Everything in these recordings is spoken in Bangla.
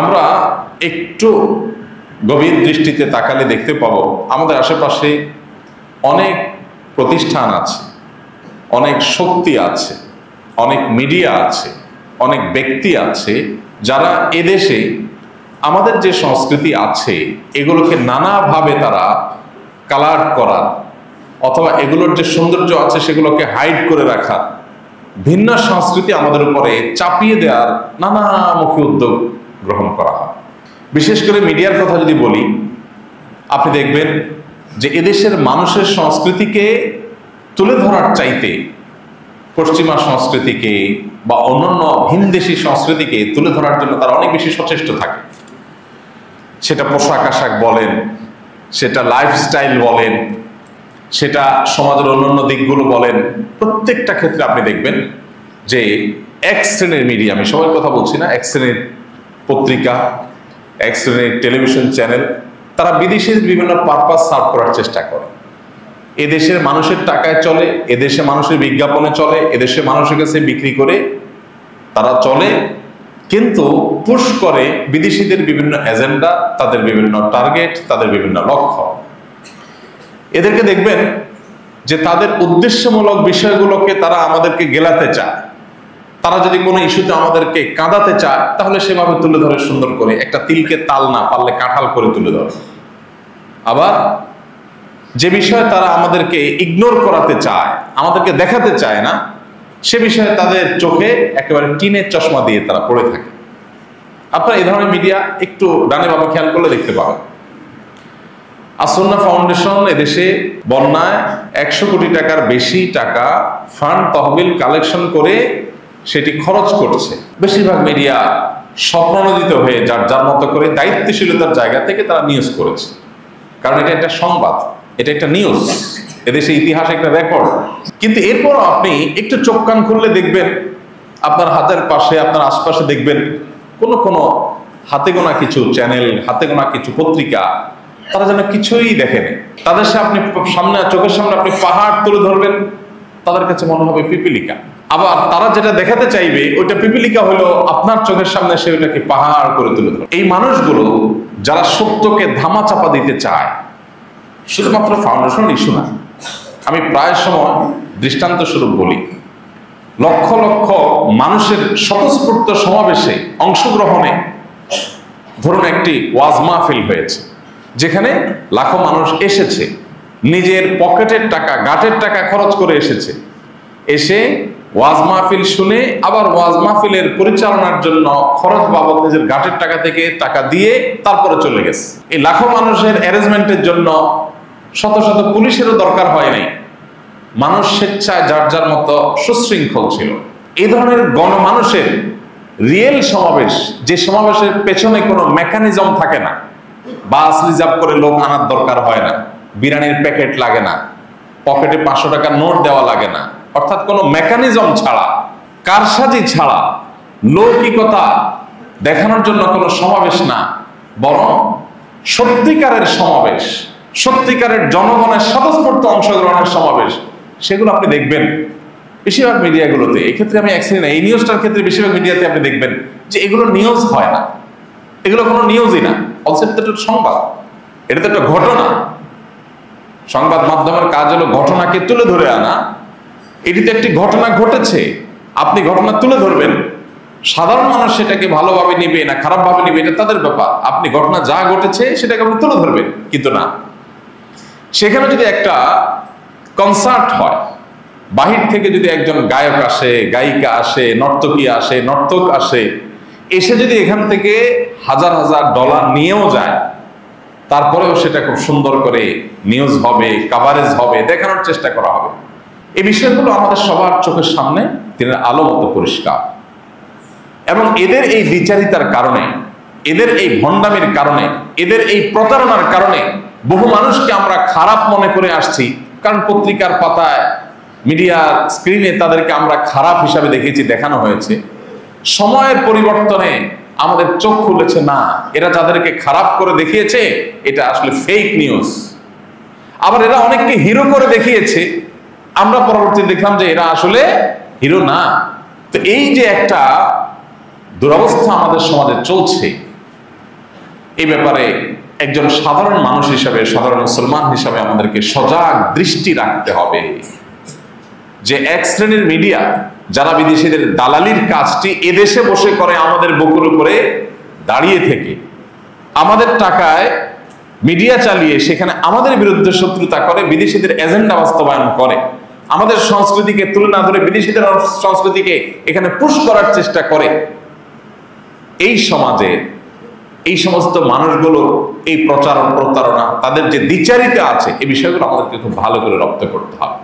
আমরা একটু গভীর দৃষ্টিতে তাকালে দেখতে পাবো আমাদের আশেপাশে অনেক প্রতিষ্ঠান আছে, অনেক শক্তি আছে, অনেক মিডিয়া আছে, অনেক ব্যক্তি আছে যারা এদেশে আমাদের যে সংস্কৃতি আছে এগুলোকে নানাভাবে তারা কালার করার অথবা এগুলোর যে সৌন্দর্য আছে সেগুলোকে হাইড করে রাখার, ভিন্ন সংস্কৃতি আমাদের উপরে চাপিয়ে দেওয়ার নানামুখী উদ্যোগ গ্রহণ করা হয়। বিশেষ করে মিডিয়ার কথা যদি বলি, আপনি দেখবেন যে এদেশের মানুষের সংস্কৃতিকে তুলে ধরার চাইতে পশ্চিমা সংস্কৃতিকে বা অন্যান্য ভিনদেশী সংস্কৃতিকে তুলে ধরার জন্য তারা অনেক বেশি সচেষ্ট থাকে। সেটা পোশাক আশাক বলেন, সেটা লাইফস্টাইল বলেন, সেটা সমাজের অন্যান্য দিকগুলো বলেন, প্রত্যেকটা ক্ষেত্রে আপনি দেখবেন যে এক শ্রেণীর মিডিয়া, আমি সবার কথা বলছি না, এক শ্রেণীর পত্রিকা, এক শ্রেণীর টেলিভিশন চ্যানেল, তারা বিদেশের বিভিন্ন পারপাস সার্ভ করার চেষ্টা করে। এদেশের মানুষের টাকায় চলে, এদেশে মানুষের বিজ্ঞাপনে চলে, এদেশে মানুষের কাছে বিক্রি করে তারা চলে, কিন্তু পুশ করে বিদেশিদের বিভিন্ন এজেন্ডা, তাদের বিভিন্ন টার্গেট, তাদের বিভিন্ন লক্ষ্য। এদেরকে দেখবেন যে তাদের উদ্দেশ্যমূলক বিষয়গুলোকে তারা আমাদেরকে গেলাতে চায়। তারা যদি কোনো ইস্যুতে আমাদেরকে কাঁদাতে চায় তাহলে সেভাবে তুলে ধরে সুন্দর করে, একটা তিলকে তাল না পারলে কাঁঠাল করে তুলে ধরে। আবার যে বিষয়ে তারা আমাদেরকে ইগনোর করাতে চায়, আমাদেরকে দেখাতে চায় না, সে বিষয়ে তাদের চোখে একেবারে টিনের চশমা দিয়ে তারা পড়ে থাকে। আপনারা এই ধরনের মিডিয়া একটু ডানে বামে খেয়াল করলে দেখতে পাবেন। আসন্না ফাউন্ডেশন এদেশে বন্যায় 100 কোটি টাকার বেশি টাকা ফান্ড তহবিল কালেকশন করে সেটি খরচ করছে। বেশিরভাগ মিডিয়া স্বপ্রণোদিত হয়ে যার যার মতো করে দায়িত্বশীলতার জায়গা থেকে তারা নিউজ করেছে, কারণ এটা একটা সংবাদ, এটা একটা নিউজ, এদেশে ইতিহাস একটা রেকর্ড। কিন্তু এরপর আপনি একটু চোখ কান খুললে দেখবেন আপনার হাতের পাশে, আপনার আশপাশে দেখবেন কোনো হাতে গোনা কিছু চ্যানেল, হাতে গোনা কিছু পত্রিকা, তারা যেন কিছুই দেখেনি। তাদের সামনে চোখের সামনে আপনি পাহাড় তুলে ধরবেন, তাদের কাছে মনে হবে পিপিলিকা। আবার তারা যেটা দেখাতে চাইবে ওইটা পিপিলিকা হলো, আপনার চোখের সামনে সে ওইটাকে পাহাড় করে তুলে ধরে। এই মানুষগুলো যারা সত্যকে ধামাচাপা দিতে চায়, শুধুমাত্র ফাউন্ডেশন ইস্যু না, আমি প্রায় সময় দৃষ্টান্ত স্বরূপ বলি, লক্ষ লক্ষ মানুষের স্বতঃস্ফূর্ত সমাবেশে অংশগ্রহণে ধরুন একটি ওয়াজ মাহফিল হয়েছে, যেখানে লাখো মানুষ এসেছে, নিজের পকেটের টাকা, গাটের টাকা খরচ করে এসেছে, এসে ওয়াজ মাহফিল শুনে আবার ওয়াজ মাহফিলের পরিচালনার জন্য খরচ বাবদ নিজের গাটের টাকা থেকে টাকা দিয়ে তারপরে চলে গেছে। এই লাখো মানুষের অ্যারেঞ্জমেন্টের জন্য শত শত পুলিশেরও দরকার হয় নাই, মানুষ স্বেচ্ছায় যার যার মতো সুশৃঙ্খল ছিল। এই ধরনের গণমানুষের রিয়েল সমাবেশ, যে সমাবেশের পেছনে কোনো মেকানিজম থাকে না, বাস রিজার্ভ করে লোক আনার দরকার হয় না, বিরিয়ানির প্যাকেট লাগে না, পকেটে 500 টাকার নোট দেওয়া লাগে না, অর্থাৎ কোনো মেকানিজম ছাড়া, কারসাজি ছাড়া, লৌকিকতা দেখানোর জন্য কোনো সমাবেশ না, বরং সত্যিকারের সমাবেশ, সত্যিকারের জনগণের স্বতঃস্ফূর্ত অংশগ্রহণের সমাবেশ, সেগুলো আপনি দেখবেন বেশিরভাগ মিডিয়াগুলোতে। এক্ষেত্রে আমি একসাথে না, এই নিউজটার ক্ষেত্রে বেশিরভাগ মিডিয়াতে আপনি দেখবেন যে এগুলো নিউজ হয় না, এগুলো কোনো নিউজই না, অথচ এটা তো সংবাদ, এটা তো একটা ঘটনা। সংবাদ মাধ্যমের কাজ হলো ঘটনাকে তুলে ধরে আনা। এটিতে একটি ঘটনা ঘটেছে, আপনি ঘটনা তুলে ধরবেন, সাধারণ মানুষ সেটাকে ভালোভাবে নিবে না খারাপভাবে নিবে এটা তাদের ব্যাপার। আপনি ঘটনা যা ঘটেছে সেটাকে আপনি তুলে ধরবেন, কিন্তু না, সেখানে যদি একটা কনসার্ট হয়, বাহির থেকে যদি একজন গায়ক আসে, গায়িকা আসে, নর্তকী আসে, নর্তক আসে, এসে যদি এখান থেকে হাজার হাজার ডলার নিয়েও যায়, তারপরেও সেটা খুব সুন্দর করে নিউজ হবে, কাভারেজ হবে, দেখানোর চেষ্টা করা হবে। এই বিষয়গুলো আমাদের সবার চোখের সামনে দিনের আলো মতো পরিষ্কার। এবং এদের এই বিচারিতার কারণে, এদের এই ভণ্ডামির কারণে, এদের এই প্রতারণার কারণে বহু মানুষকে আমরা খারাপ মনে করে আসছি। কারণ পত্রিকার পাতায়, মিডিয়ার স্ক্রিনে তাদেরকে আমরা খারাপ হিসাবে দেখেছি, দেখানো হয়েছে। সময়ের পরিবর্তনে আমাদের চোখ খুলেছে, না, এরা যাদেরকে খারাপ করে দেখিয়েছে এটা আসলে ফেক নিউজ। আবার এরা অনেককে হিরো করে দেখিয়েছে, আমরা পরবর্তীতে দেখলাম যে এরা আসলে হিরো না। তো এই যে একটা দুরবস্থা আমাদের সমাজে চলছে, এই ব্যাপারে একজন সাধারণ মানুষ হিসাবে, সাধারণ মুসলমান হিসাবে আমাদেরকে সজাগ দৃষ্টি রাখতে হবে যে এক শ্রেণীর মিডিয়া যারা বিদেশিদের দালালির কাজটি এদেশে বসে করে, আমাদের বুকের উপরে দাঁড়িয়ে থেকে আমাদের টাকায় মিডিয়া চালিয়ে সেখানে আমাদের বিরুদ্ধে শত্রুতা করে, বিদেশিদের এজেন্ডা বাস্তবায়ন করে, আমাদের সংস্কৃতিকে তুলে না ধরে বিদেশিদের সংস্কৃতিকে এখানে পুশ করার চেষ্টা করে। এই সমাজে এই সমস্ত মানুষগুলোর এই প্রতারণা, তাদের যে দ্বিচারিতা আছে, এই বিষয়গুলো আমাদেরকে খুব ভালো করে রপ্ত করতে হবে।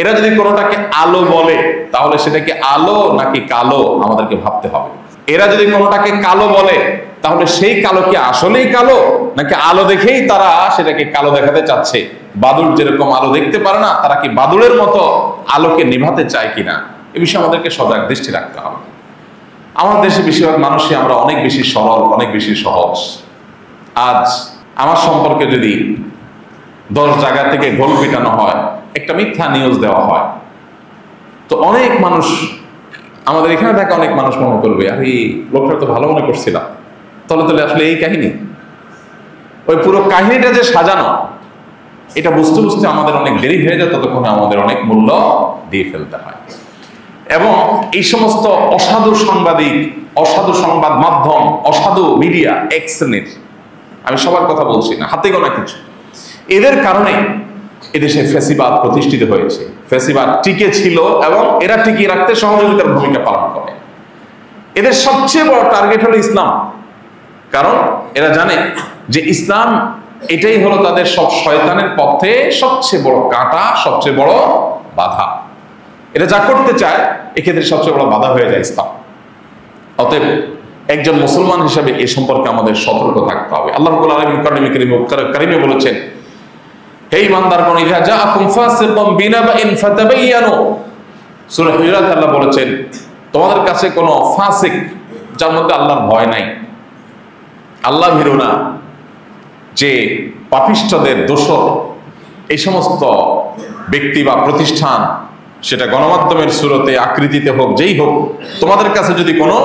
এরা যদি কোনোটাকে আলো বলে তাহলে সেটাকে আলো নাকি কালো আমাদেরকে ভাবতে হবে। এরা যদি কোনোটাকে কালো বলে তাহলে সেই কালো কি আসলেই কালো, নাকি আলো দেখেই তারা সেটাকে কালো দেখাতে চাচ্ছে? বাদুড় যেরকম আলো দেখতে পারে না, তারা কি বাদুড়ের মতো আলোকে নিভাতে চায় কিনা, এ বিষয়ে আমাদেরকে সজাগ দৃষ্টি রাখতে হবে। আমার দেশে বেশিরভাগ মানুষই আমরা অনেক বেশি সরল, অনেক বেশি সহজ। আজ আমার সম্পর্কে যদি 10 জায়গা থেকে ঢোল পিটানো হয়, একটা মিথ্যা নিউজ দেওয়া হয়, তো অনেক মানুষ, আমাদের এখানে থাকা অনেক মানুষ মনে করবে, আরে লোকটা তো ভালো মনে করছিলাম, তলে তলে আসলে এই কাহিনী। ওই পুরো কাহিনীটা যে সাজানো, এটা বুঝতে বুঝতে আমাদের অনেক দেরি হয়ে যায়, ততক্ষণে আমাদের অনেক মূল্য দিয়ে ফেলতে হয়। এবং এই সমস্ত অসাধু সাংবাদিক, অসাধু সংবাদ মাধ্যম, অসাধু মিডিয়া এক শ্রেণীর, আমি সবার কথা বলছি না, হাতে গোনা কিছু, এদের কারণে এদেশে ফ্যাসিবাদ প্রতিষ্ঠিত হয়েছে। ফ্যাসিবাদ টিকে ছিল এবং এরা টিকিয়ে রাখতে সহযোগিতার ভূমিকা পালন করে। এদের সবচেয়ে বড় টার্গেট হলো ইসলাম, কারণ এরা জানে যে ইসলাম এটাই হলো তাদের সব শয়তানের পথে সবচেয়ে বড় কাঁটা, সবচেয়ে বড় বাধা। এরা যা করতে চায় এক্ষেত্রে সবচেয়ে বড় বাধা হয়ে যায় ইসলাম। অতএব একজন মুসলমান হিসেবে এ সম্পর্কে আমাদের সতর্ক থাকতে হবে। আল্লাহ রাব্বুল আলামিন কারিমে বলেছেন, হে ঈমানদারগণ, ইযা জাআকুম ফাসিকুম বিনাবাইন ফাতাবায়ানু। সূরা হুজুরাতে আল্লাহ বলেছেন, তোমাদের কাছে কোনো ফাসিক, যার মধ্যে আল্লাহর ভয় নাই, আল্লাহ ভীরু না, যে পাপিষ্ঠদের দোসর, এই সমস্ত ব্যক্তি বা প্রতিষ্ঠান, সেটা গণমাধ্যমের সুরতে, আকৃতিতে হোক, যেই হোক, তোমাদের কাছে যদি কোনো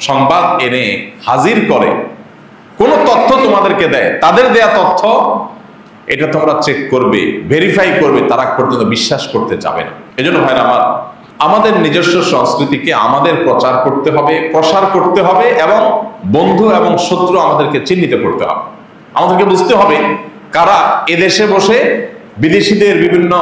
সংবাদ এনে হাজির করে, কোনো তথ্য তোমাদেরকে দেয়, তাদের দেয়া তথ্য এটা তোমরা চেক করবে, ভেরিফাই করবে, তারা পর্যন্ত বিশ্বাস করতে যাবে না। এজন্য ভাইরা আমার, আমাদের নিজস্ব সংস্কৃতিকে আমাদের প্রচার করতে হবে, প্রসার করতে হবে, এবং বন্ধু এবং শত্রু আমাদেরকে চিহ্নিত করতে হবে। আমাদেরকে বুঝতে হবে কারা এদেশে বসে বিদেশিদের বিভিন্ন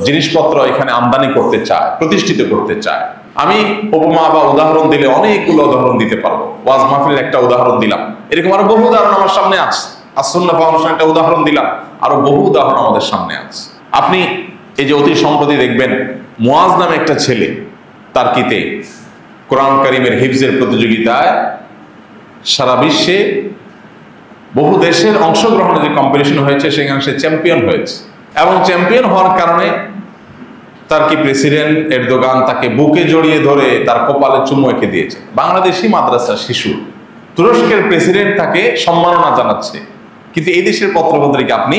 জিনিসপত্র এখানে আমদানি করতে চায়, প্রতিষ্ঠিত করতে চায়। আমি উপমা বা উদাহরণ দিলে অনেকগুলো উদাহরণ দিতে পারবো। ওয়াজ মাহফিলের একটা উদাহরণ দিলাম, এরকম আরো বহু উদাহরণ আমার সামনে আছে। আসুন্নাহ ফাউন্ডেশন একটা উদাহরণ দিলাম, আরো বহু উদাহরণ আমাদের সামনে আছে। আপনি এই যে অতি সম্প্রতি দেখবেন, মুয়াজ নামে একটা ছেলে তার্কিতে কোরআন কারীমের হিফজের প্রতিযোগিতায় সারা বিশ্বে বহু দেশের অংশগ্রহণে যে কম্পিটিশন হয়েছে, সেখানে সে চ্যাম্পিয়ন হয়েছে। এবং চ্যাম্পিয়ন হওয়ার কারণে তার্কি প্রেসিডেন্ট এরদোগান তাকে বুকে জড়িয়ে ধরে তার কপালে চুমু এঁকে দিয়েছে। বাংলাদেশি মাদ্রাসার শিশু, তুরস্কের প্রেসিডেন্ট তাকে সম্মাননা জানাচ্ছে, কিন্তু এই দেশের পত্রপত্রিকা আপনি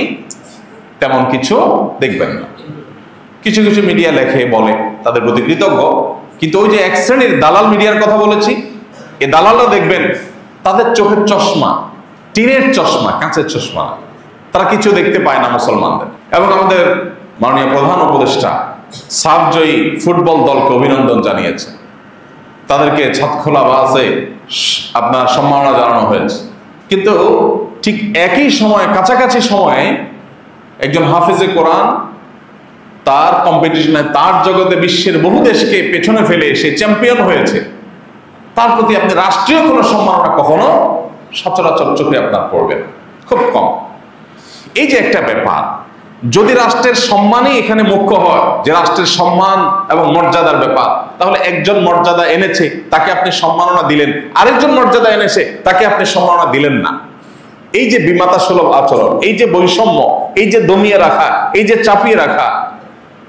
তেমন কিছু দেখবেন না। কিছু কিছু মিডিয়া লেখে, বলে, তাদের প্রতি কৃতজ্ঞ, কিন্তু ওই যে এক শ্রেণীর দালাল মিডিয়ার কথা বলেছি, এই দালালরা দেখবেন তাদের চোখের চশমা টিনের চশমা, কাঁচের চশমা, তারা কিছু দেখতে পায় না মুসলমানদের। এবং আমাদের মাননীয় প্রধান উপদেষ্টা সাফ জয়ী ফুটবল দলকে অভিনন্দন জানিয়েছে, তাদেরকে ছাদখোলা বাসে আপনার সম্মাননা জানানো হয়েছে। কিন্তু ঠিক একই সময়ে, কাছাকাছি সময়ে, একজন হাফেজে কোরআন তার কম্পিটিশনে, তার জগতে বিশ্বের বহু দেশকে পেছনে ফেলে সে চ্যাম্পিয়ন হয়েছে, তার প্রতি আপনি রাষ্ট্রীয় কোনো সম্মাননা কখনো সচরাচর চোখে আপনার পড়বে না, খুব কম। এই যে একটা ব্যাপার, যদি রাষ্ট্রের সম্মানই এখানে মুখ্য হয়, যে রাষ্ট্রের সম্মান এবং মর্যাদার ব্যাপার, তাহলে একজন মর্যাদা এনেছে তাকে আপনি সম্মাননা দিলেন, আরেকজন মর্যাদা এনেছে তাকে আপনি সম্মাননা দিলেন না। এই যে বিমাতা সুলভ আচরণ, এই যে বৈষম্য, এই যে দমিয়ে রাখা, এই যে চাপিয়ে রাখা,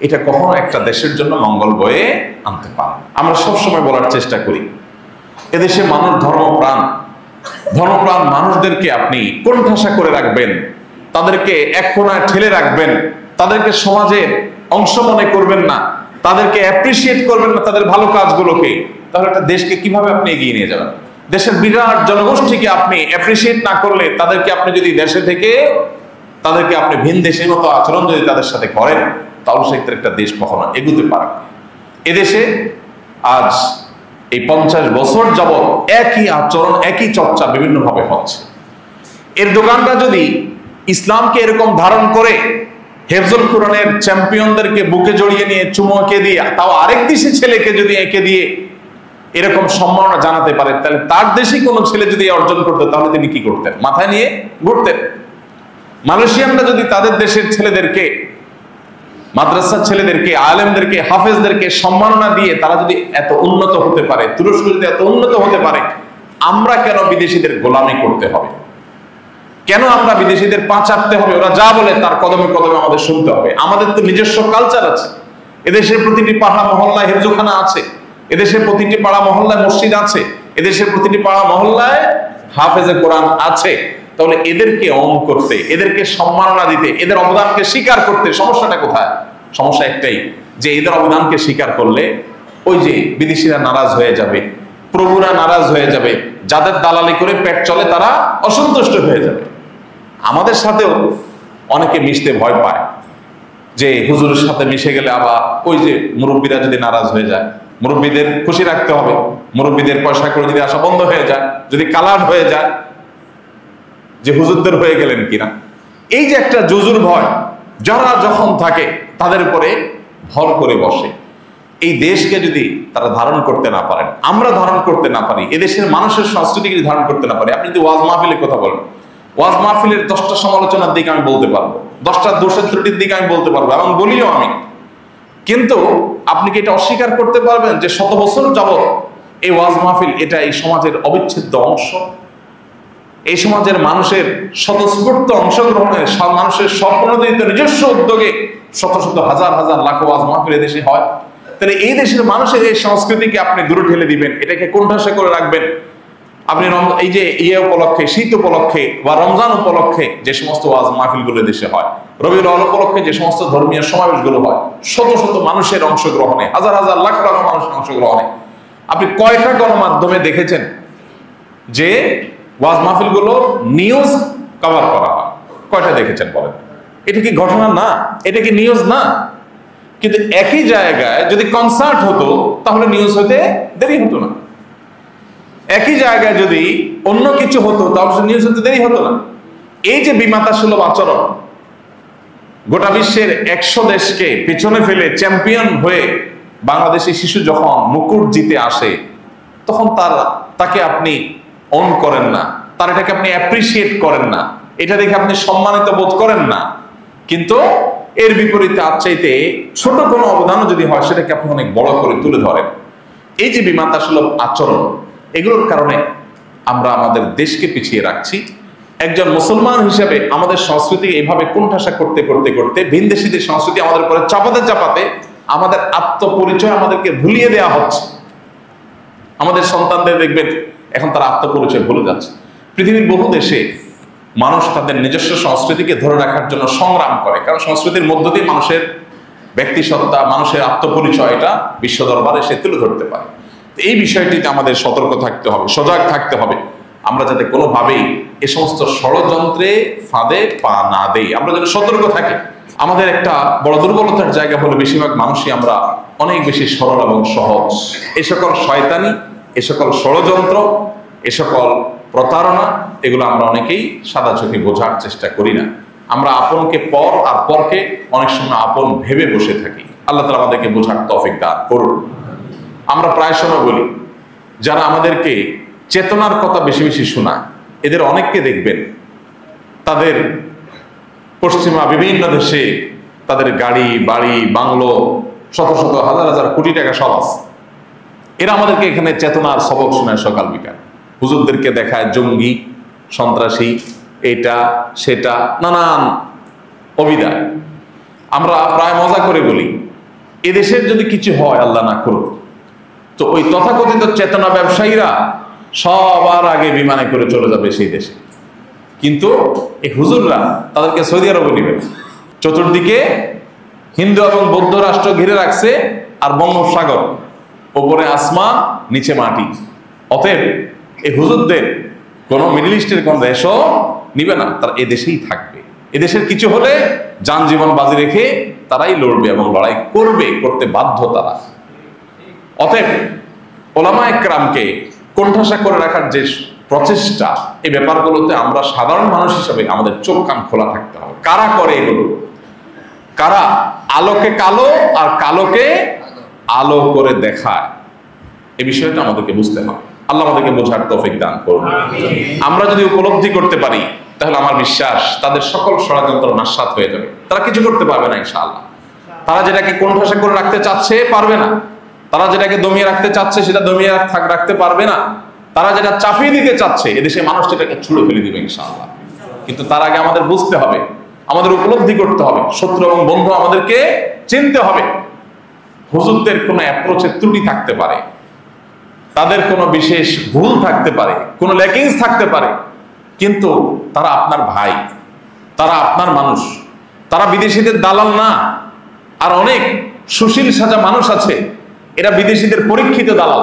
এটা কখনো একটা দেশের জন্য মঙ্গল বয়ে আনতে পারে। আমরা সবসময় বলার চেষ্টা করি, এদেশে মানুষ ধর্মপ্রাণ মানুষদেরকে আপনি কোণঠাসা করে রাখবেন, তাদেরকে এক কোণায় ঠেলে রাখবেন, তাদেরকে সমাজের অংশ মনে করবেন না, তাদেরকে অ্যাপ্রিসিয়েট করবেন না তাদের ভালো কাজগুলোকে, তাহলে একটা দেশকে কিভাবে আপনি এগিয়ে নিয়ে যাবেন? দেশের বিরাট জনগোষ্ঠীকে আপনি অ্যাপ্রিসিয়েট না করলে, তাদেরকে আপনি যদি দেশে থেকে তাদেরকে আপনি ভিন দেশের মতো আচরণ যদি তাদের সাথে করেন, তাহলে সেক্ষেত্রে একটা দেশ কখনো এগুতে পারে না। এদেশে আজ এই 50 বছর যাবৎ একই আচরণ, একই চর্চা বিভিন্নভাবে হচ্ছে। এর দোকানটা যদি ইসলামকে এরকম ধারণ করে হেফজুল কোরআনের চ্যাম্পিয়নদেরকে বুকে জড়িয়ে নিয়ে চুমু এঁকে দিয়ে, তাও আরেক দেশি ছেলেকে যদি এঁকে দিয়ে এরকম সম্মাননা জানাতে পারে, তাহলে তার দেশে কোনো ছেলে যদি অর্জন করতো, তাহলে তিনি কি করতেন? মাথায় নিয়ে ঘুরতেন। মালয়েশিয়ানরা যদি তাদের দেশের ছেলেদেরকে, মাদ্রাসার ছেলেদেরকে, আলেমদেরকে, হাফেজদেরকে সম্মাননা দিয়ে তারা যদি এত উন্নত হতে পারে, তুরস্ক যদি এত উন্নত হতে পারে, আমরা কেন বিদেশিদের গোলামি করতে হবে? কেন আমরা বিদেশিদের পা চাটতে হবে? ওরা যা বলে তার কদমে কদমে আমাদের শুনতে হবে? আমাদের তো নিজস্ব কালচার আছে। এদেশের প্রতিটি পাড়া মহল্লায় হেফজোখানা আছে, এদেশের প্রতিটি পাড়া মহল্লায় মসজিদ আছে, এদেশের প্রতিটি পাড়া মহল্লায় হাফেজে কোরআন আছে। তাহলে এদেরকে অন করতে, এদেরকে সম্মাননা দিতে, এদের অবদানকে স্বীকার করতে সমস্যাটা কোথায়? সমস্যা একটাই, যে এদের অবদানকে স্বীকার করলে ওই যে বিদেশিরা নারাজ হয়ে যাবে, প্রভুরা নারাজ হয়ে যাবে, যাদের দালালি করে পেট চলে তারা অসন্তুষ্ট হয়ে যাবে। আমাদের সাথেও অনেকে মিশতে ভয় পায়, যে হুজুরের সাথে মিশে গেলে আবার ওই যে মুরব্বীরা যদি নারাজ হয়ে যায়, মুরব্বীদের খুশি রাখতে হবে, মুরব্বীদের পয়সা করে যদি আসা বন্ধ হয়ে যায়, যদি কালার হয়ে যায় যে হুজুরদের হয়ে গেলেন কিনা, এই যে একটা জুজুর ভয় যারা যখন থাকে তাদের উপরে ভর করে বসে। এই দেশকে যদি তারা ধারণ করতে না পারেন, আমরা ধারণ করতে না পারি, এদেশের মানুষের সংস্কৃতিকে যদি ধারণ করতে না পারি, আপনি যদি ওয়াজ মাহফিলের কথা বলেন, ওয়াজ মাহফিলের 10টা সমালোচনার দিকে আমি বলতে পারবো, 10টা দোষের ত্রুটির দিকে আমি বলতে পারবো এবং বলিও আমি। কিন্তু আপনি কি এটা অস্বীকার করতে পারবেন যে শত বছর যাবৎ এই ওয়াজ মাহফিল এটা এই সমাজের অবিচ্ছেদ্য অংশ? এই সমাজের মানুষের স্বতঃস্ফূর্ত অংশগ্রহণের, মানুষের স্বপ্নদিত নিজস্ব উদ্যোগে শত শত হাজার হাজার লাখ ওয়াজ মাহফিল দেশে হয়। তাহলে এই দেশের মানুষের এই সংস্কৃতিকে আপনি দূরে ঠেলে দিবেন, এটাকে কোণঠাসা করে রাখবেন। আপনি এই যে উপলক্ষে, শীত উপলক্ষে বা রমজান উপলক্ষে যে সমস্ত ওয়াজ মাহফিলগুলো দেশে হয়, রবিউল আউয়াল উপলক্ষে যে সমস্ত ধর্মীয় সমাবেশগুলো হয়, শত শত মানুষের অংশগ্রহণে, হাজার হাজার লাখ লাখ মানুষের অংশগ্রহণে, আপনি কয়টা গণমাধ্যমে দেখেছেন যে ওয়াজ মাহফিলগুলো নিউজ কভার করা হয়? কয়টা দেখেছেন বলেন? এটা কি ঘটনা না? এটা কি নিউজ না? কিন্তু একই জায়গায় যদি কনসার্ট হতো তাহলে নিউজ হতে দেরি হতো না। একই জায়গায় যদি অন্য কিছু হতো তাহলে নিউজ হতে দেরি হতো না। এই যে বিমাতা সুলভ আচরণ, গোটা বিশ্বের 100 দেশকে পিছনে ফেলে চ্যাম্পিয়ন হয়ে বাংলাদেশি শিশু যখন মুকুট জিতে আসে, তখন তাকে আপনি অন করেন না, তার এটাকে আপনি অ্যাপ্রিসিয়েট করেন না, এটা দেখে আপনি সম্মানিত বোধ করেন না। কিন্তু এর বিপরীতে আর চাইতে ছোট কোনো অবদানও যদি হয়, সেটাকে আপনি অনেক বড় করে তুলে ধরেন। এই যে বিমাতা সুলভ আচরণ, এগুলোর কারণে আমরা আমাদের দেশকে পিছিয়ে রাখছি। একজন মুসলমান হিসেবে আমাদের সংস্কৃতি এইভাবে কোণঠাসা করতে করতে করতে ভিনদেশীদের সংস্কৃতি আমাদের উপরে চাপাতে চাপাতে আমাদের আত্মপরিচয় আমাদেরকে ভুলিয়ে দেওয়া হচ্ছে। আমাদের সন্তানদের দেখবেন এখন তারা আত্মপরিচয় ভুলে যাচ্ছে। পৃথিবীর বহু দেশে মানুষ তাদের নিজস্ব সংস্কৃতিকে ধরে রাখার জন্য সংগ্রাম করে, কারণ সংস্কৃতির মধ্য দিয়ে মানুষের ব্যক্তিসত্তা, মানুষের আত্মপরিচয় এটা বিশ্ব দরবারে সে তুলে ধরতে পারে। এই বিষয়টিতে আমাদের সতর্ক থাকতে হবে, সজাগ থাকতে হবে, আমরা যাতে কোনোভাবেই এ সমস্ত ষড়যন্ত্রে ফাঁদে পা না দেই, আমরা যেন সতর্ক থাকি। আমাদের একটা বড় দুর্বলতার জায়গা হলো বেশিরভাগ মানুষই আমরা অনেক বেশি সরল এবং সহজ। এ সকল শয়তানি, এ সকল ষড়যন্ত্র, এ সকল প্রতারণা, এগুলো আমরা অনেকেই সাদা চোখে বোঝার চেষ্টা করি না। আমরা আপনকে পর আর পরকে অনেক সময় আপন ভেবে বসে থাকি। আল্লাহ তাআলা আমাদেরকে বোঝার তৌফিক দান করুন। আমরা প্রায় সময় বলি, যারা আমাদেরকে চেতনার কথা বেশি বেশি শোনায়, এদের অনেককে দেখবেন তাদের পশ্চিমা বিভিন্ন দেশে তাদের গাড়ি, বাড়ি, বাংলো, শত শত হাজার হাজার কোটি টাকা সব আছে। এরা আমাদেরকে এখানে চেতনার সবক শোনায় সকাল বিকাল। হুজুরদেরকে দেখায় জঙ্গি, সন্ত্রাসী, এটা সেটা নানান অভিধান। আমরা প্রায় মজা করে বলি, এদেশের যদি কিছু হয় আল্লাহ না করুক, তো ওই তথাকথিত চেতনা ব্যবসায়ীরা সবার আগে বিমানে করে চলে যাবে সেই দেশে। কিন্তু এই হুজুররা তাদেরকে সৌদি আরবে নেবেন। চতুর্দিকে হিন্দু এবং বৌদ্ধ রাষ্ট্র ঘিরে রাখছে, আর বঙ্গোপসাগর, ওপরে আসমান, নিচে মাটি। অতএব এই হুজুরদের কোনো মিডল ইস্টের কোন দেশও নিবে না, তারা এদেশেই থাকবে। এদেশের কিছু হলে যান জীবন বাজি রেখে তারাই লড়বে এবং লড়াই করতে বাধ্য তারা। অতএব ওলামায়ে কেরামকে কোণঠাসা করে রাখার যে প্রচেষ্টা, এই ব্যাপারগুলোতে আমরা সাধারণ মানুষ হিসেবে আমাদের চোখ কান খোলা থাকতে হবে। কারা করে এগুলো? কারা আলোকে কালো আর কালোকে আলো করে দেখায়, এই বিষয়টা আমাদেরকে বুঝতে হবে। আল্লাহ আমাদেরকে বোঝার তৌফিক দান করুন। আমরা যদি উপলব্ধি করতে পারি, তাহলে আমার বিশ্বাস তাদের সকল ষড়যন্ত্র নাশাত হয়ে যাবে। তারা কিছু করতে পারবে না ইনশাআল্লাহ। তারা যেটাকে কোণঠাসা করে রাখতে চাচ্ছে পারবে না, তারা যেটাকে দমিয়ে রাখতে চাচ্ছে সেটা দমিয়ে রাখতে পারবে না, তারা যেটা চাপিয়ে দিতে চাচ্ছে এদেশে মানুষ সেটাকে ছুঁড়ে ফেলে দিবে ইনশাআল্লাহ। কিন্তু তার আগে আমাদের বুঝতে হবে, আমাদের উপলব্ধি করতে হবে, শত্রু এবং বন্ধু আমাদেরকে চিনতে হবে। হুজুরদের কোনো অ্যাপ্রোচে ত্রুটি থাকতে পারে, তাদের কোনো বিশেষ ভুল থাকতে পারে, কোনো ল্যাকিংস থাকতে পারে, কিন্তু তারা আপনার ভাই, তারা আপনার মানুষ, তারা বিদেশিদের দালাল না। আর অনেক সুশীল সাজা মানুষ আছে, এরা বিদেশিদের পরীক্ষিত দালাল,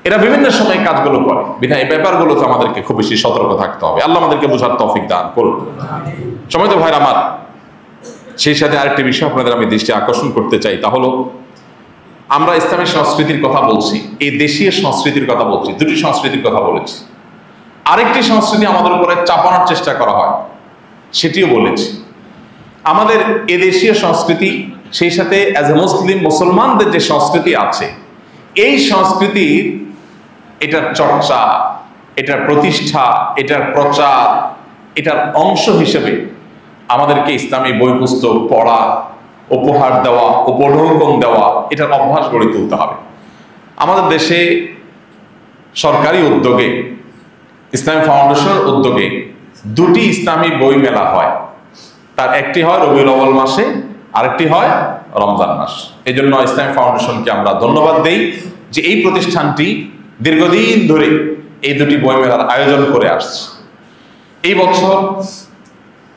এরা বিভিন্ন সময় কাজগুলো করে। বিধায় এই ব্যাপারগুলোতে আমাদেরকে খুব বেশি সতর্ক থাকতে হবে। আল্লাহ আমাদেরকে বোঝার তৌফিক দান করুন। সময় তো ভাইরা আমার, সেই সাথে আরেকটি বিষয় আপনাদের আমি দৃষ্টি আকর্ষণ করতে চাই, তা হলো আমরা ইসলামী সংস্কৃতির কথা বলছি, এই দেশীয় সংস্কৃতির কথা বলছি, দুটি সংস্কৃতির কথা বলেছি। আরেকটি সংস্কৃতি আমাদের উপরে চাপানোর চেষ্টা করা হয়, সেটিও বলেছি। আমাদের এদেশীয় সংস্কৃতি, সেই সাথে অ্যাজ এ মুসলিম মুসলমানদের যে সংস্কৃতি আছে, এই সংস্কৃতির এটার চর্চা, এটার প্রতিষ্ঠা, এটার প্রচার, এটার অংশ হিসেবে আমাদেরকে ইসলামী বই পুস্তক পড়া, উপহার দেওয়া, উপঢৌকন দেওয়া, এটার অভ্যাস গড়ে তুলতে হবে। আমাদের দেশে সরকারি উদ্যোগে, ইসলামী ফাউন্ডেশনের উদ্যোগে দুটি ইসলামী বই মেলা হয়। তার একটি হয় রবিউল আউয়াল মাসে, আরেকটি হয় রমজান মাস। এই জন্য ইসলামী ফাউন্ডেশনকে আমরা ধন্যবাদ দেই যে এই প্রতিষ্ঠানটি দীর্ঘদিন ধরে এই দুটি বই মেলার আয়োজন করে আসছে। এই বছর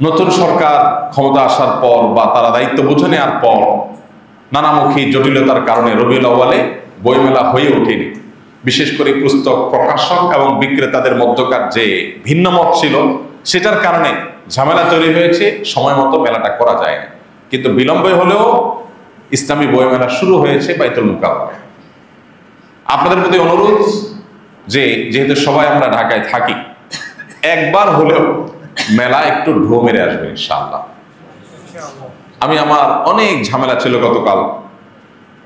নতুন সরকার ক্ষমতা আসার পর বা তারা দায়িত্ব বুঝে নেওয়ার পর নানামুখী জটিলতার কারণে রবিউল আউয়ালে বইমেলা হয়ে ওঠেনি। বিশেষ করে পুস্তক প্রকাশক এবং বিক্রেতাদের মধ্যকার যে ভিন্ন মত ছিল, সেটার কারণে ঝামেলা তৈরি হয়েছে, সময় মতো মেলাটা করা যায় না। কিন্তু বিলম্বে হলেও ইসলামী বইমেলা শুরু হয়েছে বাইতুল মুকাররমে। আপনাদের প্রতি অনুরোধ যে যেহেতু সবাই আমরা ঢাকায় থাকি, একবার হলেও মেলা একটু ঢো মেরে আসবে ইনশাআল্লাহ। আমি আমার অনেক ঝামেলা ছিল গতকাল,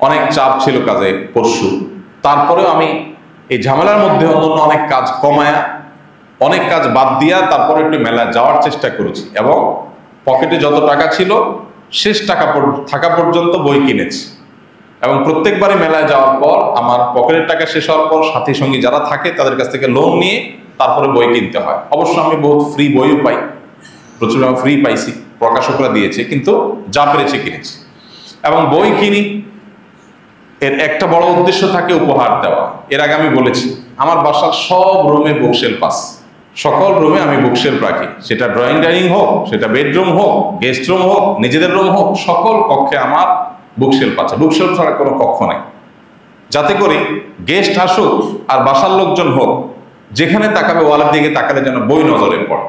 অনেক চাপ ছিল কাজে পরশু, তারপরেও আমি এই ঝামেলার মধ্যে অন্যান্য অনেক কাজ কমায়া, অনেক কাজ বাদ দিয়া তারপরে একটু মেলায় যাওয়ার চেষ্টা করেছি এবং পকেটে যত টাকা ছিল শেষ টাকা থাকা পর্যন্ত বই কিনেছি। এবং প্রত্যেকবারই মেলায় যাওয়ার পর আমার পকেটের টাকা শেষ হওয়ার পর সাথী সঙ্গী যারা থাকে তাদের কাছ থেকে লোন নিয়ে তারপরে বই কিনতে হয়। অবশ্য আমি বহুত ফ্রি বইও পাই, প্রচুর আমি ফ্রি পাইছি, প্রকাশকরা দিয়েছে, কিন্তু যা পেরেছি কিনেছি। এবং বই কিনি, এর একটা বড় উদ্দেশ্য থাকে উপহার দেওয়া। এর আগে আমি বলেছি আমার বাসার সব রুমে বুকশেলফ আছে, সকল রুমে আমি বুকশেলফ রাখি, সেটা ড্রয়িং ডাইনিং হোক, সেটা বেডরুম হোক, গেস্ট রুম হোক, নিজেদের রুম হোক, সকল কক্ষে আমার বুকশেলফ আছে। বুকশেলফ ছাড়া কোনো কক্ষ নাই, যাতে করে গেস্ট আসুক আর বাসার লোকজন হোক, যেখানে তাকাবে ওয়ালের দিকে তাকালে যেন বই নজরে পড়ে।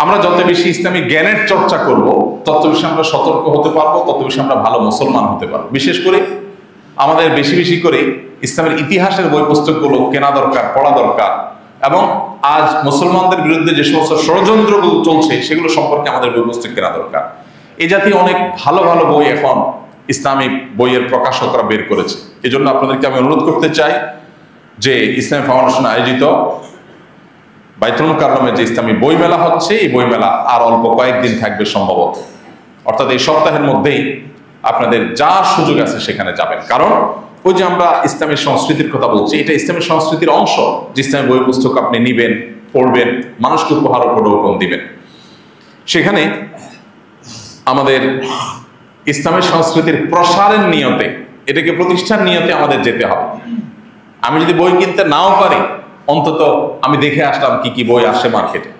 আমরা যত বেশি ইসলামী জ্ঞানের চর্চা করব, তত বেশি আমরা সতর্ক হতে পারবো, তত বেশি আমরা ভালো মুসলমান হতে পারবো। বিশেষ করে আমাদের বেশি বেশি করে ইসলামের ইতিহাসের বই পুস্তকগুলো কেনা দরকার, পড়া দরকার। এবং আজ মুসলমানদের বিরুদ্ধে যে সমস্ত ষড়যন্ত্রগুলো চলছে সেগুলো সম্পর্কে আমাদের বই পুস্তক কেনা দরকার। এই জাতীয় অনেক ভালো ভালো বই এখন ইসলামিক বইয়ের প্রকাশকরা বের করেছে। এই জন্য আপনাদেরকে আমি অনুরোধ করতে চাই যে ইসলামী ফাউন্ডেশন আয়োজিত বাইতুল মুকাররমে যে ইসলামী বই মেলা হচ্ছে, এই বই মেলা আর অল্প কয়েকদিন থাকবে সম্ভবত, অর্থাৎ এই সপ্তাহের মধ্যেই আপনাদের যা সুযোগ আছে সেখানে যাবেন। কারণ ওই যে আমরা ইসলামী সংস্কৃতির কথা বলছি, এটা ইসলামী সংস্কৃতির অংশ যে ইসলামী বই পুস্তক আপনি নিবেন, পড়বেন, মানুষকে উপহার উপঢৌকন দিবেন। সেখানে আমাদের ইসলামের সংস্কৃতির প্রসারের নিয়তে, এটাকে প্রতিষ্ঠার নিয়তে আমাদের যেতে হবে। আমি যদি বই কিনতে নাও পারি, অন্তত আমি দেখে আসলাম কি কি বই আসে মার্কেটে,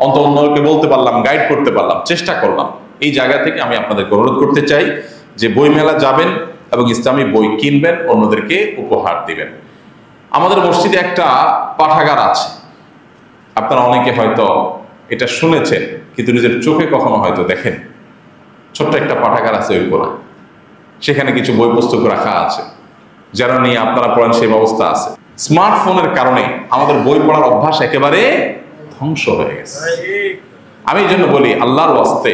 অন্তত অন্যকে বলতে পারলাম, গাইড করতে পারলাম, চেষ্টা করলাম। এই জায়গা থেকে আমি আপনাদেরকে অনুরোধ করতে চাই যে বই মেলা যাবেন এবং ইসলামী বই কিনবেন, অন্যদেরকে উপহার দিবেন। আমাদের মসজিদে একটা পাঠাগার আছে, আপনারা অনেকে হয়তো এটা শুনেছেন কিন্তু নিজের চোখে কখনো হয়তো দেখেন। ছোট্ট একটা পাঠাগার আছে ওই কোণায়, সেখানে কিছু বই পুস্তক রাখা আছে, যারা নিয়ে আপনারা পড়েন সেই ব্যবস্থা আছে। স্মার্টফোনের কারণে আমাদের বই পড়ার অভ্যাস একেবারে ধ্বংস হয়ে গেছে। আমি এই জন্য বলি, আল্লাহর ওয়াস্তে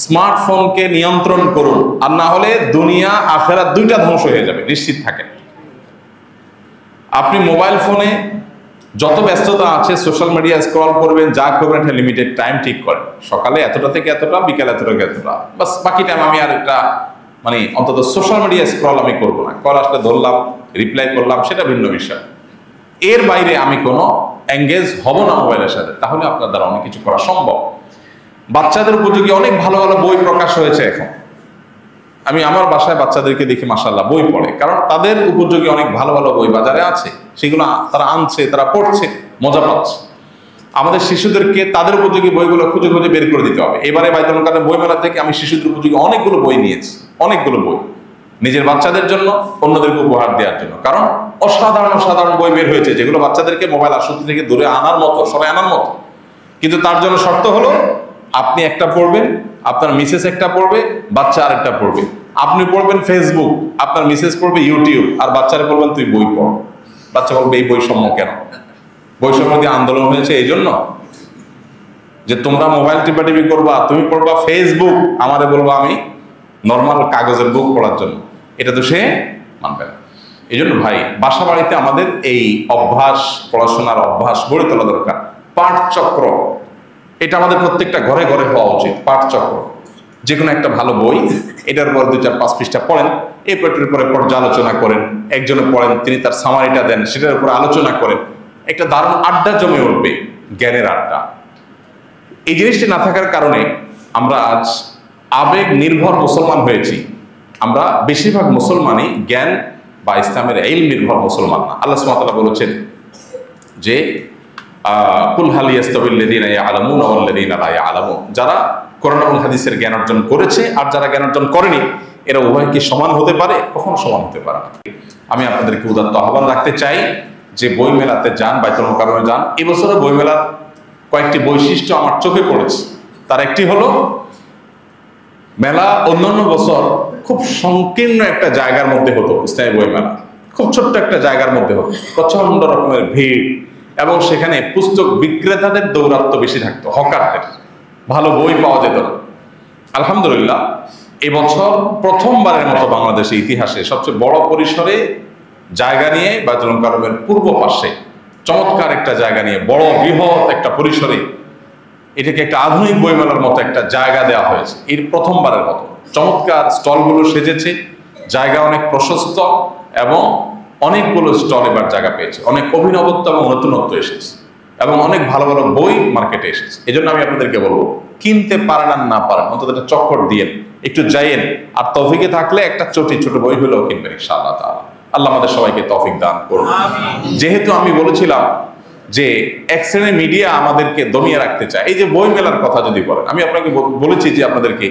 স্মার্টফোনকে নিয়ন্ত্রণ করুন, আর না হলে দুনিয়া আখেরাত দুইটা ধ্বংস হয়ে যাবে, নিশ্চিত থাকেন। আপনি মোবাইল ফোনে যত ব্যস্ততা আছে, সোশ্যাল মিডিয়া স্ক্রল করবেন, যা করবেন একটা লিমিটেড টাইম ঠিক করেন, সকালে এতটা থেকে এতটা, বিকাল এতটা থেকে এতটা, বাস। বাকি টাইম আমি আর একটা অন্তত সোশ্যাল মিডিয়া স্ক্রল আমি করবো না। কল আসলে ধরলাম, রিপ্লাই করলাম, সেটা ভিন্ন বিষয়। এর বাইরে আমি কোনো এঙ্গেজ হব না মোবাইলের সাথে। তাহলে আপনার দ্বারা অনেক কিছু করা সম্ভব। বাচ্চাদের উপযোগী অনেক ভালো ভালো বই প্রকাশ হয়েছে এখন। আমি আমার বাসায় বাচ্চাদেরকে দেখি মাশাআল্লাহ বই পড়ে, কারণ তাদের উপযোগী অনেক ভালো ভালো বই বাজারে আছে, সেগুলো তারা আনছে, তারা পড়ছে, মজা পাচ্ছে। আমাদের শিশুদেরকে তাদের উপযোগী বইগুলো খুঁজে খুঁজে বের করে দিতে হবে। এবারে বাইতুল মুকাররম বইমেলা থেকে আমি শিশুদের উপযোগী অনেকগুলো বই নিয়েছি, অনেকগুলো বই, নিজের বাচ্চাদের জন্য, অন্যদেরকে উপহার দেওয়ার জন্য। কারণ অসাধারণ অসাধারণ বই বের হয়েছে, যেগুলো বাচ্চাদেরকে মোবাইল আসক্তি থেকে দূরে আনার মতো, সবাই আনার মতো। কিন্তু তার জন্য শর্ত হলো, আপনি একটা পড়বেন, আপনার মিসেস একটা পড়বে, বাচ্চা আরেকটা পড়বে। আপনি পড়বেন ফেসবুক, আপনার মিসেস পড়বে ইউটিউব, আর বাচ্চারা বলবেন তুই বই পড়। বাচ্চা বলবে এই বৈষম্য কেন? বৈষম্য দিয়ে আন্দোলন হয়েছে এই জন্য যে তোমরা মোবাইল টিপাটিপি করবা, তুমি পড়বা ফেসবুক, আমারে বলবো আমি নর্মাল কাগজের বুক পড়ার জন্য। এটা তো সে মানবে না। এই জন্য ভাই, বাসা বাড়িতে আমাদের এই অভ্যাস, পড়াশোনার অভ্যাস গড়ে তোলা দরকার। পাঠচক্র, এটা আমাদের প্রত্যেকটা ঘরে ঘরে হওয়া উচিত। পাঠচক্র, যে কোনো একটা ভালো বই, এটার উপর 2-4-5 পৃষ্ঠা পড়েন, এই পেটের উপরে পর্যালোচনা করেন, একজনে পড়েন, তিনি তার সামারিটা দেন, সেটার উপর আলোচনা করেন, একটা দারুণ আড্ডা জমে উঠবে, জ্ঞানের আড্ডা। এই জিনিসটি না থাকার কারণে আমরা আজ আবেগ নির্ভর মুসলমান হয়েছি। আমরা বেশিরভাগ মুসলমানই জ্ঞান বা ইসলামের ইলম নির্ভর মুসলমান না। আল্লাহ সুবহানাহু ওয়া তাআলা বলেছেন যে কুল হাল ইয়াস্তাবিল্লাযীনা ইয়ালামুনা ওয়াল্লাযীনা লা ইয়ালামুন, যারা কোরআন এবং হাদিসের জ্ঞান অর্জন করেছে আর যারা জ্ঞান অর্জন করেনি, এরা উভয় কি সমান হতে পারে? কখনো সমান হতে পারে না। আমি আপনাদেরকে উদাত্ত আহ্বান রাখতে চাই যে বই মেলাতে যান, বাইতুল মুকাররমে যান। এবছরও বই মেলার কয়েকটি বৈশিষ্ট্য আমার চোখে পড়েছে। তার একটি হলো, মেলা অন্যান্য বছর খুব সংকীর্ণ একটা জায়গার মধ্যে হতো, ইসলামী বই মেলা খুব ছোট্ট একটা জায়গার মধ্যে হতো, প্রচন্ড রকমের ভিড়, এবং সেখানে পুস্তক বিক্রেতাদের দৌরাত্ম্য বেশি থাকতো, হকারদের, ভালো বই পাওয়া যেত না। আলহামদুলিল্লাহ, এবছর প্রথমবারের মতো বাংলাদেশের ইতিহাসে সবচেয়ে বড় পরিসরে জায়গা নিয়ে বাইতুল মুকাররমের পূর্ব পাশে চমৎকার একটা জায়গা নিয়ে, বড় বৃহৎ একটা পরিসরে এটাকে একটা আধুনিক বইমেলার মতো একটা জায়গা দেওয়া হয়েছে। এর প্রথমবারের মতো চমৎকার স্টলগুলো সেজেছে, জায়গা অনেক প্রশস্ত, এবং অনেকগুলো স্টল এবার জায়গা পেয়েছে, অনেক অভিনবত্ব এবং নতুনত্ব এসেছে, এবং অনেক ভালো ভালো বই মার্কেটে এসেছে। এই জন্য আমি আপনাদেরকে বলবো, কিনতে পারেন আর না পারেন, অন্তত একটা চক্কর দিয়েন, একটু যাইয়েন, আর তৌফিকে থাকলে একটা ছোট বই হলেও কিনবেন ইনশাআল্লাহ তাআলা। আল্লাহ আমাদের সবাইকে তৌফিক দান করুন। যেহেতু আমি বলেছিলাম যে এক শ্রেণীর মিডিয়া আমাদেরকে দমিয়ে রাখতে চায়, এই যে বই মেলার কথা যদি বলেন, আমি আপনাকে বলেছি যে আপনাদেরকে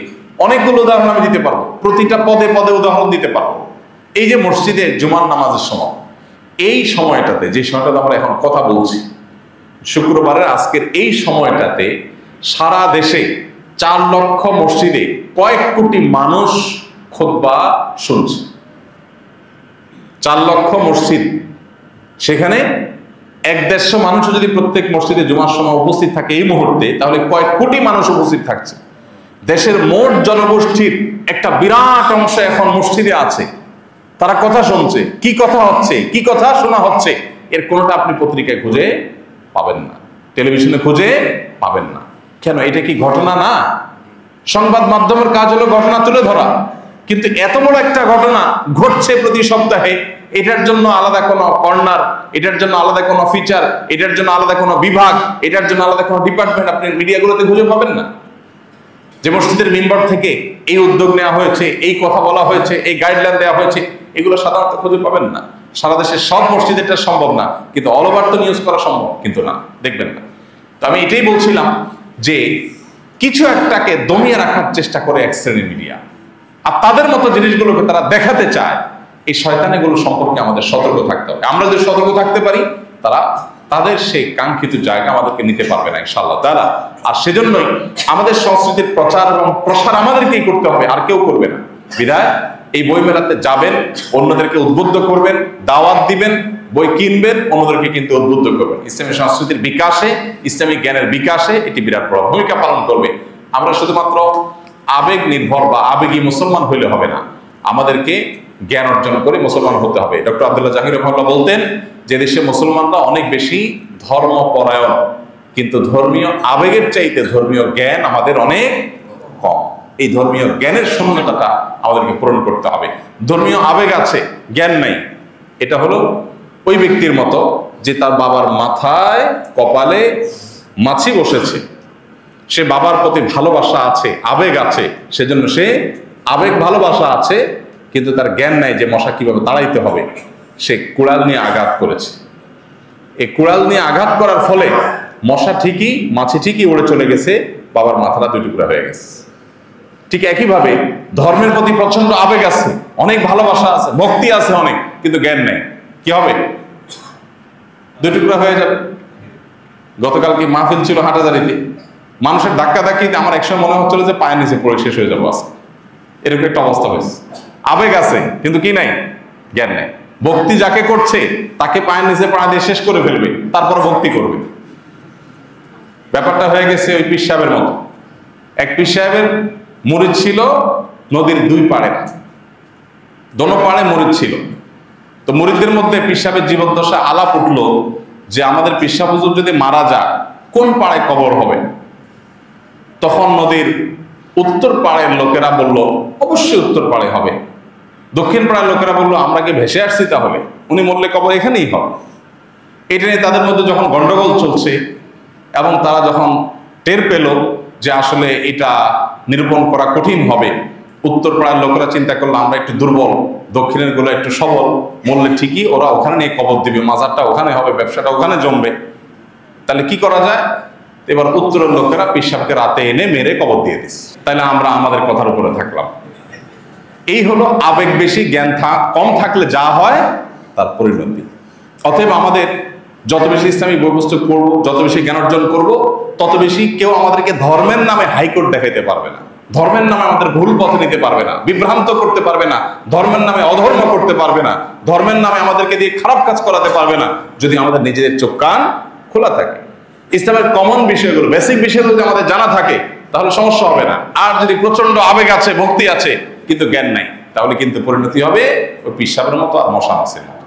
অনেকগুলো উদাহরণ আমি দিতে পারবো, প্রতিটা পদে পদে উদাহরণ দিতে পারবো। এই যে মসজিদে জুমার নামাজের সময়, এই সময়টাতে, যে সময়টাতে আমরা এখন কথা বলছি, শুক্রবারের আজকের এই সময়টাতে সারা দেশে 4 লক্ষ মসজিদে কয়েক কোটি মানুষ খুতবা শুনছে। 4 লক্ষ মসজিদ, সেখানে 1-150 মানুষ যদি প্রত্যেক মসজিদে জুমার সময় উপস্থিত থাকে এই মুহূর্তে, তাহলে কয়েক কোটি মানুষ উপস্থিত থাকছে। দেশের মোট জনগোষ্ঠীর একটা বিরাট অংশ এখন মসজিদে আছে, তারা কথা শুনছে। কি কথা হচ্ছে, কি কথা শোনা হচ্ছে, এর কোনোটা আপনি পত্রিকায় খুঁজে পাবেন না, টেলিভিশনে খুঁজে পাবেন না। কেন? এটা কি ঘটনা না? সংবাদ মাধ্যমের কাজ হলো ঘটনা তুলে ধরা, কিন্তু এত বড় একটা ঘটনা ঘটছে প্রতি সপ্তাহে, এটার জন্য আলাদা কোনো কর্নার, এটার জন্য আলাদা কোনো ফিচার, এটার জন্য আলাদা কোনো বিভাগ, এটার জন্য আলাদা কোনো ডিপার্টমেন্ট আপনি মিডিয়াগুলোতে খুঁজে পাবেন না। যে মসজিদের মেম্বার থেকে এই উদ্যোগ নেওয়া হয়েছে, এই কথা বলা হয়েছে, এই গাইডলাইন দেওয়া হয়েছে, এগুলো সাধারণত খুঁজে পাবেন না। সারা দেশের সব মসজিদে এটা সম্ভব না, কিন্তু অল ওভার তো নিউজ করা সম্ভব, কিন্তু না, দেখবেন না। তো আমি এটাই বলছিলাম যে কিছু একটাকে দমিয়ে রাখার চেষ্টা করে এক শ্রেণীর মিডিয়া, আর তাদের মতো জিনিসগুলোকে তারা দেখাতে চায়। এই শয়তানিগুলো সম্পর্কে আমাদের সতর্ক থাকতে হবে। আমরা যদি সতর্ক থাকতে পারি, তাদের সেই কাঙ্ক্ষিত জায়গা আমাদেরকে নিতে পারবে না ইনশাআল্লাহ তাআলা। আর সেজন্যই আমাদের সংস্কৃতির প্রচার এবং প্রসার আমাদেরকেই করতে হবে, আর কেউ করবে না। বিধায় এই বই মেলাতে যাবেন, অন্যদেরকে উদ্বুদ্ধ করবেন, দাওয়াত দিবেন, বই কিনবেন, অন্যদেরকে কিন্তু উদ্বুদ্ধ করবেন। ইসলামী সংস্কৃতির বিকাশে, ইসলামিক জ্ঞানের বিকাশে এটি বিরাট বড় ভূমিকা পালন করবে। আমরা শুধুমাত্র আবেগ নির্ভর বা আবেগী মুসলমান হইলে হবে না, আমাদেরকে জ্ঞান অর্জন করে মুসলমান হতে হবে। ডক্টর আব্দুল্লাহ জাহির রহমাতুল্লাহ বলতেন যে দেশে মুসলমানরা অনেক বেশি ধর্মপরায়ণ, কিন্তু ধর্মীয় আবেগের চাইতে ধর্মীয় জ্ঞান আমাদের অনেক কম। এই ধর্মীয় জ্ঞানের শূন্যতাটা আমাদেরকে পূরণ করতে হবে। ধর্মীয় আবেগ আছে, জ্ঞান নাই, এটা হলো ওই ব্যক্তির মতো যে তার বাবার মাথায় কপালে মাছি বসেছে, সে বাবার প্রতি ভালোবাসা আছে, আবেগ আছে, সেজন্য সে আবেগ ভালোবাসা আছে, কিন্তু তার জ্ঞান নাই যে মশা কিভাবে তাড়াইতে হবে। সে কুড়াল নিয়ে আঘাত করেছে, এই কুড়াল নিয়ে আঘাত করার ফলে মাছি ঠিকই উড়ে চলে গেছে, বাবার মাথাটা দুই টুকরা হয়ে গেছে। ঠিক একইভাবে ধর্মের প্রতি প্রচন্ড আবেগ আছে, অনেক ভালোবাসা আছে, ভক্তি আছে অনেক, কিন্তু জ্ঞান নেই, কি হবে? দুই টুকরা হয়ে যাবে। গতকালকে মাহফিল ছিল হাটাজারিতে, মানুষের ধাক্কা ধাক্কিতে আমার একসময় মনে হচ্ছিল যে পায়ের নিচে পড়ে শেষ হয়ে যাবো আজকে, এরকম একটা অবস্থা হয়েছে। আবেগ আছে কিন্তু কি নাই? জ্ঞান নেই। ভক্তি যাকে করছে তাকে পায়ের নিচে পা দিয়ে শেষ করে ফেলবে, তারপর ভক্তি করবে। ব্যাপারটা হয়ে গেছে ওই পীর সাহেবের মতো। এক পীর সাহেবের মুরিদ ছিল নদীর দুই পাড়ে, দোনো পাড়ে মুরিদ ছিল। তো মুরিদদের মধ্যে পীর সাহেবের জীবদ্দশা আলাপ উঠলো যে আমাদের পীর সাহেব হুজুর যদি মারা যায় কোন পাড়ে কবর হবে? তখন নদীর উত্তর পাড়ের লোকেরা বলল অবশ্যই উত্তর পাড়ে হবে। দক্ষিণ পাড়ার লোকেরা বললো আমরা কি ভেসে আসছি, তাহলে উনি মরলে কবর এখানেই হবে। এটা নিয়ে তাদের মধ্যে যখন গন্ডগোল চলছে এবং তারা যখন টের পেল যে আসলে এটা নিরূপণ করা কঠিন হবে, উত্তর পাড়ার লোকেরা চিন্তা করলো আমরা একটু দুর্বল, দক্ষিণের গুলো একটু সবল, মরলে ঠিকই ওরা ওখানে নিয়ে কবর দিবে, মাজারটা ওখানে হবে, ব্যবসাটা ওখানে জমবে, তাহলে কি করা যায়? এবার উত্তরের লোকেরা পীর সাহেবকে রাতে এনে মেরে কবর দিয়ে দিচ্ছে। তাহলে আমরা আমাদের কথার উপরে থাকলাম। এই হলো আবেগ বেশি, জ্ঞান কম থাকলে যা হয় তার পরিণতি। অতএব আমাদের যত বেশি ইসলামিক বৈপুস্তু করবো, যত বেশি জ্ঞান অর্জন করবো, তত বেশি কেউ আমাদেরকে ধর্মের নামে হাইকোর্ট দেখাইতে পারবে না, ধর্মের নামে আমাদের ভুল পথে নিতে পারবে না, বিভ্রান্ত করতে পারবে না, ধর্মের নামে অধর্ম করতে পারবে না, ধর্মের নামে আমাদেরকে দিয়ে খারাপ কাজ করাতে পারবে না, যদি আমাদের নিজেদের চোখ কান খোলা থাকে। ইসলামের কমন বিষয়গুলো, বেসিক বিষয়গুলো যদি আমাদের জানা থাকে তাহলে সমস্যা হবে না। আর যদি প্রচন্ড আবেগ আছে, ভক্তি আছে, কিন্তু জ্ঞান নাই, তাহলে কিন্তু পরিণতি হবে ওই পীর সাহেবের মতো আর মশা মাছের মতো।